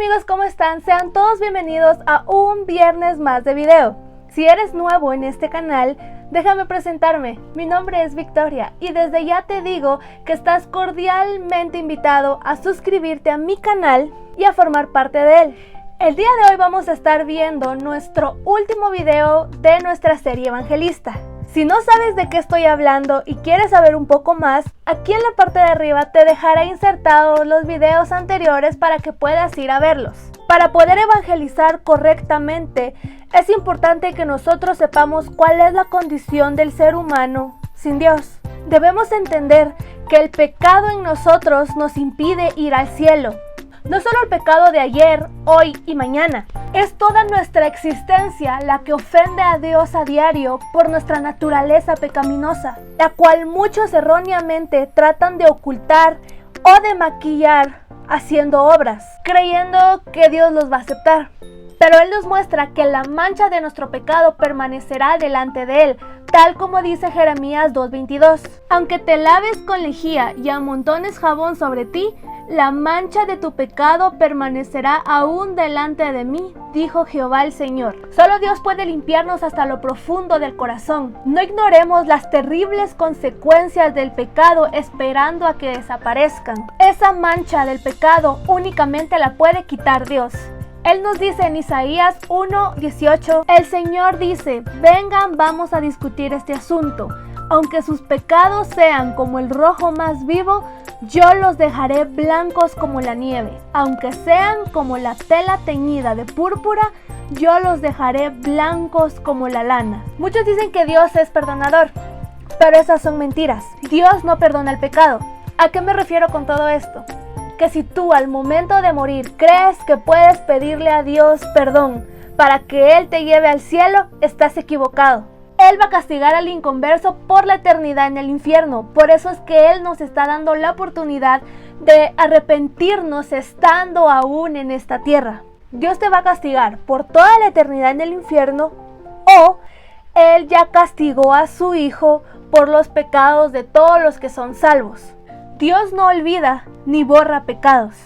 amigos, ¿cómo están? Sean todos bienvenidos a un viernes más de video. Si eres nuevo en este canal, déjame presentarme. Mi nombre es Victoria y desde ya te digo que estás cordialmente invitado a suscribirte a mi canal y a formar parte de él. El día de hoy vamos a estar viendo nuestro último video de nuestra serie Evangelista. Si no sabes de qué estoy hablando y quieres saber un poco más, aquí en la parte de arriba te dejaré insertados los videos anteriores para que puedas ir a verlos. Para poder evangelizar correctamente, es importante que nosotros sepamos cuál es la condición del ser humano sin Dios. Debemos entender que el pecado en nosotros nos impide ir al cielo. No solo el pecado de ayer, hoy y mañana. Es toda nuestra existencia la que ofende a Dios a diario por nuestra naturaleza pecaminosa, la cual muchos erróneamente tratan de ocultar o de maquillar haciendo obras, creyendo que Dios los va a aceptar. Pero Él nos muestra que la mancha de nuestro pecado permanecerá delante de Él, tal como dice Jeremías 2:22. Aunque te laves con lejía y amontones jabón sobre ti, la mancha de tu pecado permanecerá aún delante de mí, dijo Jehová el Señor. Solo Dios puede limpiarnos hasta lo profundo del corazón. No ignoremos las terribles consecuencias del pecado esperando a que desaparezcan. Esa mancha del pecado únicamente la puede quitar Dios. Él nos dice en Isaías 1:18, el Señor dice, vengan, vamos a discutir este asunto. Aunque sus pecados sean como el rojo más vivo, yo los dejaré blancos como la nieve. Aunque sean como la tela teñida de púrpura, yo los dejaré blancos como la lana. Muchos dicen que Dios es perdonador, pero esas son mentiras. Dios no perdona el pecado. ¿A qué me refiero con todo esto? Que si tú al momento de morir crees que puedes pedirle a Dios perdón para que Él te lleve al cielo, estás equivocado. Él va a castigar al inconverso por la eternidad en el infierno. Por eso es que Él nos está dando la oportunidad de arrepentirnos estando aún en esta tierra. Dios te va a castigar por toda la eternidad en el infierno, o Él ya castigó a su Hijo por los pecados de todos los que son salvos. Dios no olvida ni borra pecados.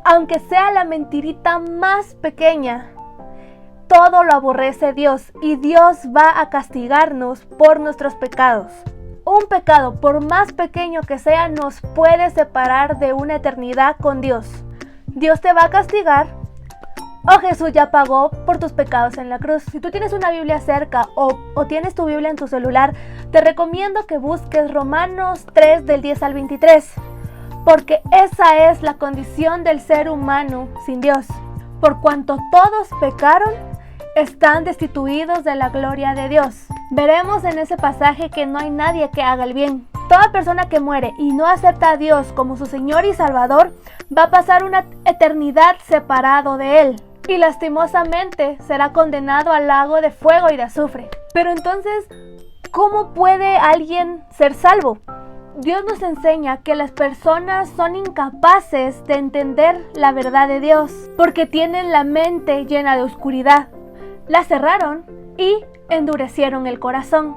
Aunque sea la mentirita más pequeña, todo lo aborrece Dios y Dios va a castigarnos por nuestros pecados. Un pecado, por más pequeño que sea, nos puede separar de una eternidad con Dios. Dios te va a castigar, o Jesús ya pagó por tus pecados en la cruz. Si tú tienes una Biblia cerca o tienes tu Biblia en tu celular, te recomiendo que busques Romanos 3 del 10 al 23, porque esa es la condición del ser humano sin Dios. Por cuanto todos pecaron, están destituidos de la gloria de Dios. Veremos en ese pasaje que no hay nadie que haga el bien. Toda persona que muere y no acepta a Dios como su Señor y Salvador va a pasar una eternidad separado de Él y lastimosamente será condenado al lago de fuego y de azufre. Pero entonces, ¿cómo puede alguien ser salvo? Dios nos enseña que las personas son incapaces de entender la verdad de Dios porque tienen la mente llena de oscuridad. La cerraron y endurecieron el corazón.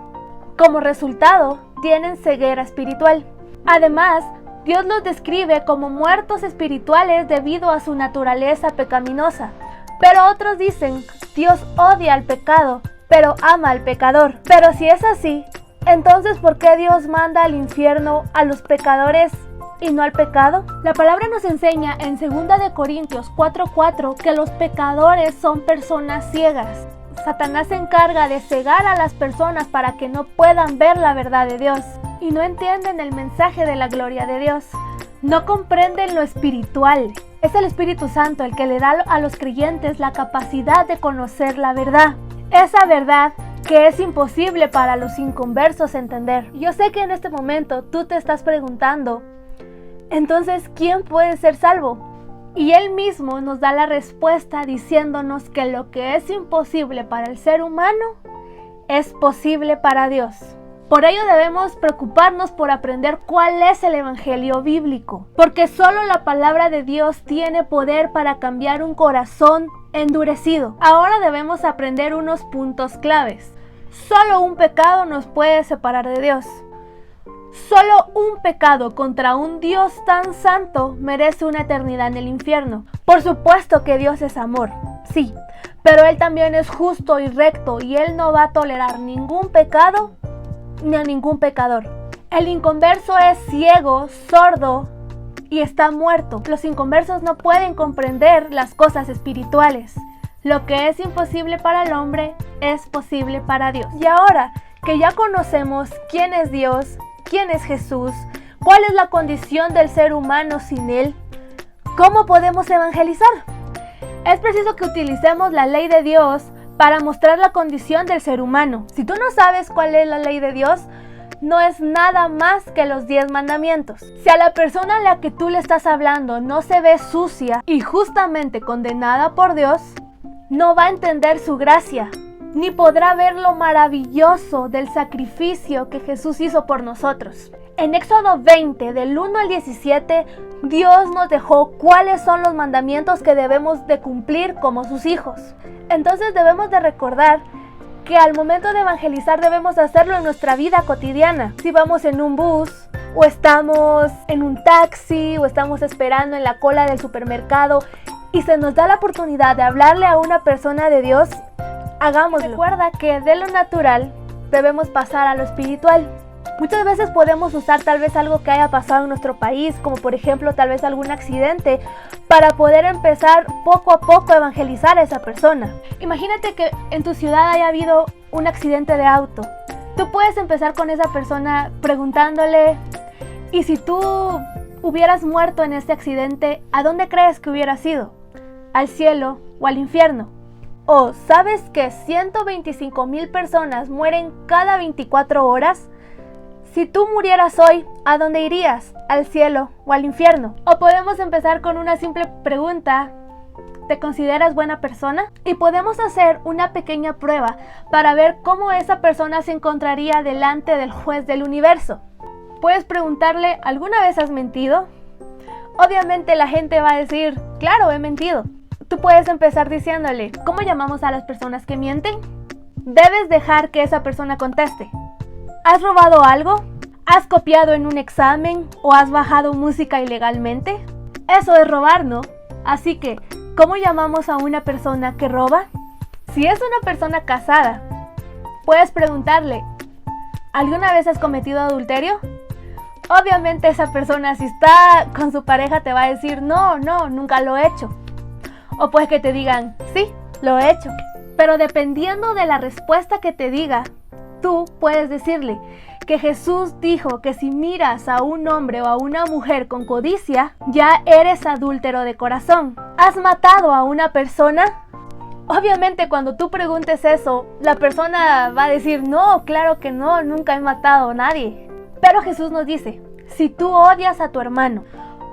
Como resultado, tienen ceguera espiritual. Además, Dios los describe como muertos espirituales debido a su naturaleza pecaminosa. Pero otros dicen, Dios odia al pecado, pero ama al pecador. Pero si es así, entonces ¿por qué Dios manda al infierno a los pecadores y no al pecado? La palabra nos enseña en 2 de Corintios 4:4 que los pecadores son personas ciegas. Satanás se encarga de cegar a las personas para que no puedan ver la verdad de Dios y no entienden el mensaje de la gloria de Dios. No comprenden lo espiritual. Es el Espíritu Santo el que le da a los creyentes la capacidad de conocer la verdad. Esa verdad que es imposible para los inconversos entender. Yo sé que en este momento tú te estás preguntando, entonces, ¿quién puede ser salvo? Y Él mismo nos da la respuesta diciéndonos que lo que es imposible para el ser humano es posible para Dios. Por ello debemos preocuparnos por aprender cuál es el evangelio bíblico, porque solo la palabra de Dios tiene poder para cambiar un corazón endurecido. Ahora debemos aprender unos puntos claves. Solo un pecado nos puede separar de Dios. Solo un pecado contra un Dios tan santo merece una eternidad en el infierno. Por supuesto que Dios es amor, sí, pero Él también es justo y recto y Él no va a tolerar ningún pecado ni a ningún pecador. El inconverso es ciego, sordo y está muerto. Los inconversos no pueden comprender las cosas espirituales. Lo que es imposible para el hombre es posible para Dios. Y ahora que ya conocemos quién es Dios, quién es Jesús, cuál es la condición del ser humano sin Él, ¿cómo podemos evangelizar? Es preciso que utilicemos la ley de Dios para mostrar la condición del ser humano. Si tú no sabes cuál es la ley de Dios, no es nada más que los 10 mandamientos. Si a la persona a la que tú le estás hablando no se ve sucia y justamente condenada por Dios, no va a entender su gracia, ni podrá ver lo maravilloso del sacrificio que Jesús hizo por nosotros. En Éxodo 20, del 1 al 17, Dios nos dejó cuáles son los mandamientos que debemos de cumplir como sus hijos. Entonces debemos de recordar que al momento de evangelizar debemos hacerlo en nuestra vida cotidiana. Si vamos en un bus, o estamos en un taxi, o estamos esperando en la cola del supermercado y se nos da la oportunidad de hablarle a una persona de Dios, hagámoslo. Recuerda que de lo natural debemos pasar a lo espiritual. Muchas veces podemos usar tal vez algo que haya pasado en nuestro país, como por ejemplo tal vez algún accidente, para poder empezar poco a poco a evangelizar a esa persona. Imagínate que en tu ciudad haya habido un accidente de auto. Tú puedes empezar con esa persona preguntándole, ¿y si tú hubieras muerto en este accidente, a dónde crees que hubieras ido? ¿Al cielo o al infierno? ¿O sabes que 125,000 personas mueren cada 24 horas? Si tú murieras hoy, ¿a dónde irías? ¿Al cielo o al infierno? O podemos empezar con una simple pregunta: ¿te consideras buena persona? Y podemos hacer una pequeña prueba para ver cómo esa persona se encontraría delante del juez del universo. Puedes preguntarle: ¿alguna vez has mentido? Obviamente la gente va a decir: claro, he mentido. Tú puedes empezar diciéndole: ¿cómo llamamos a las personas que mienten? Debes dejar que esa persona conteste. ¿Has robado algo? ¿Has copiado en un examen? ¿O has bajado música ilegalmente? Eso es robar, ¿no? Así que, ¿cómo llamamos a una persona que roba? Si es una persona casada, puedes preguntarle: ¿alguna vez has cometido adulterio? Obviamente esa persona, si está con su pareja, te va a decir: no, nunca lo he hecho. O pues que te digan: sí, lo he hecho. Pero dependiendo de la respuesta que te diga, tú puedes decirle que Jesús dijo que si miras a un hombre o a una mujer con codicia, ya eres adúltero de corazón. ¿Has matado a una persona? Obviamente cuando tú preguntes eso, la persona va a decir: no, claro que no, nunca he matado a nadie. Pero Jesús nos dice: si tú odias a tu hermano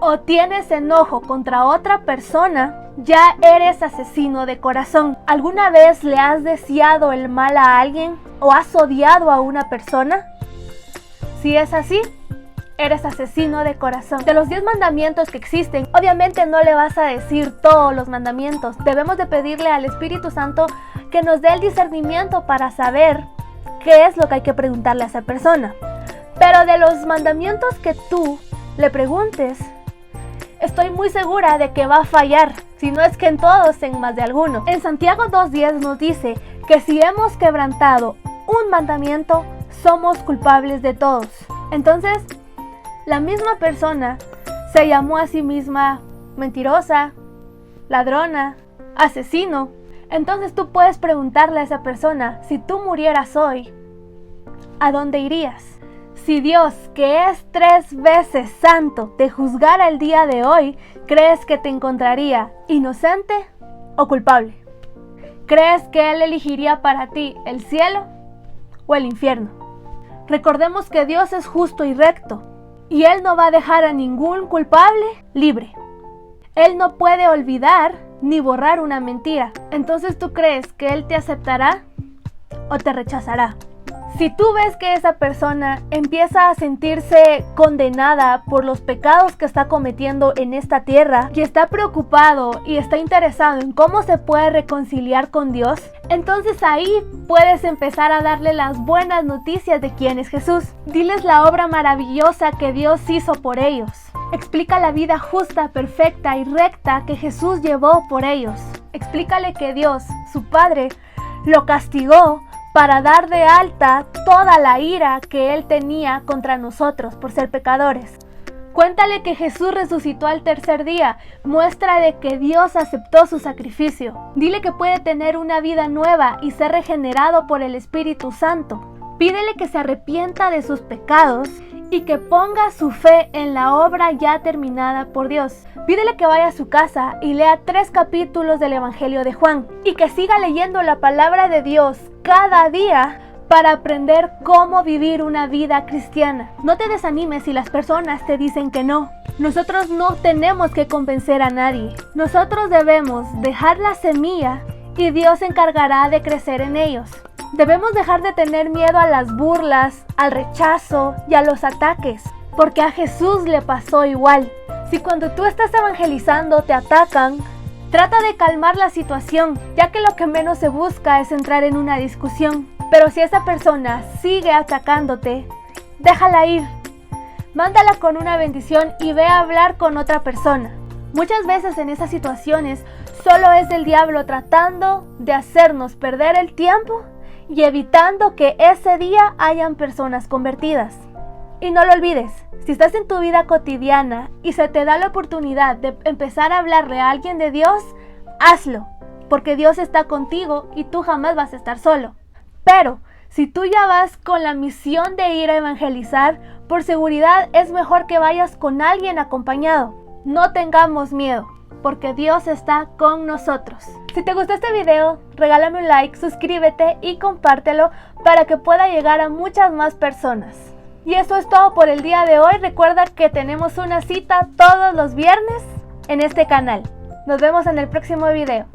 o tienes enojo contra otra persona, ya eres asesino de corazón. ¿Alguna vez le has deseado el mal a alguien o has odiado a una persona? Si es así, eres asesino de corazón. De los 10 mandamientos que existen, obviamente no le vas a decir todos los mandamientos. Debemos de pedirle al Espíritu Santo que nos dé el discernimiento para saber qué es lo que hay que preguntarle a esa persona. Pero de los mandamientos que tú le preguntes, estoy muy segura de que va a fallar, si no es que en todos, en más de alguno. En Santiago 2:10 nos dice que si hemos quebrantado un mandamiento, somos culpables de todos. Entonces, la misma persona se llamó a sí misma mentirosa, ladrona, asesino. Entonces tú puedes preguntarle a esa persona: si tú murieras hoy, ¿a dónde irías? Si Dios, que es 3 veces santo, te juzgara el día de hoy, ¿crees que te encontraría inocente o culpable? ¿Crees que Él elegiría para ti el cielo o el infierno? Recordemos que Dios es justo y recto, y Él no va a dejar a ningún culpable libre. Él no puede olvidar ni borrar una mentira. Entonces, ¿tú crees que Él te aceptará o te rechazará? Si tú ves que esa persona empieza a sentirse condenada por los pecados que está cometiendo en esta tierra, y está preocupado y está interesado en cómo se puede reconciliar con Dios, entonces ahí puedes empezar a darle las buenas noticias de quién es Jesús. Diles la obra maravillosa que Dios hizo por ellos. Explica la vida justa, perfecta y recta que Jesús llevó por ellos. Explícale que Dios, su Padre, lo castigó para dar de alta toda la ira que Él tenía contra nosotros por ser pecadores. Cuéntale que Jesús resucitó al tercer día. Muéstrale que Dios aceptó su sacrificio. Dile que puede tener una vida nueva y ser regenerado por el Espíritu Santo. Pídele que se arrepienta de sus pecados y que ponga su fe en la obra ya terminada por Dios. Pídele que vaya a su casa y lea 3 capítulos del Evangelio de Juan y que siga leyendo la palabra de Dios cada día para aprender cómo vivir una vida cristiana. No te desanimes si las personas te dicen que no. Nosotros no tenemos que convencer a nadie. Nosotros debemos dejar la semilla y Dios se encargará de crecer en ellos. Debemos dejar de tener miedo a las burlas, al rechazo y a los ataques, porque a Jesús le pasó igual. Si cuando tú estás evangelizando te atacan, trata de calmar la situación, ya que lo que menos se busca es entrar en una discusión. Pero si esa persona sigue atacándote, déjala ir. Mándala con una bendición y ve a hablar con otra persona. Muchas veces en esas situaciones solo es el diablo tratando de hacernos perder el tiempo y evitando que ese día hayan personas convertidas. Y no lo olvides, si estás en tu vida cotidiana y se te da la oportunidad de empezar a hablarle a alguien de Dios, hazlo, porque Dios está contigo y tú jamás vas a estar solo. Pero si tú ya vas con la misión de ir a evangelizar, por seguridad es mejor que vayas con alguien acompañado. No tengamos miedo, porque Dios está con nosotros. Si te gustó este video, regálame un like, suscríbete y compártelo para que pueda llegar a muchas más personas. Y eso es todo por el día de hoy. Recuerda que tenemos una cita todos los viernes en este canal. Nos vemos en el próximo video.